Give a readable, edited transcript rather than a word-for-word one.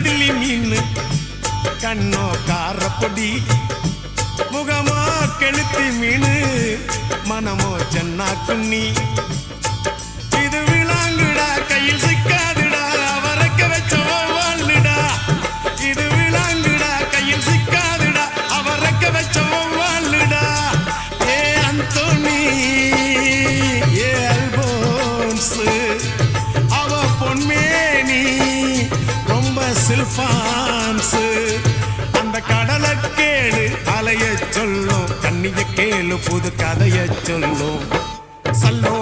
நெத்திலி மீன் கண்ணோ காரப்பொடி முகமோ கெளுத்தி மீன் மனமோ சென்னா குன்னி இது விளாங்குடா கையில் சிக்காதுடா அவரைக்க வச்ச வாழ்டா இது விளாங்குடா கையில் சிக்காதுடா அவரைக்க வச்ச வாழ்டா ஏ அந்தோனி ஏ அல்போன்ஸ் அவ பொன்மேனி ரொம்ப சில்பான்ஸ் அந்த கடலை கேளு அலைய சொல்லும் கண்ணிய கேளு புது கதைய சொல்லும் சல்லோ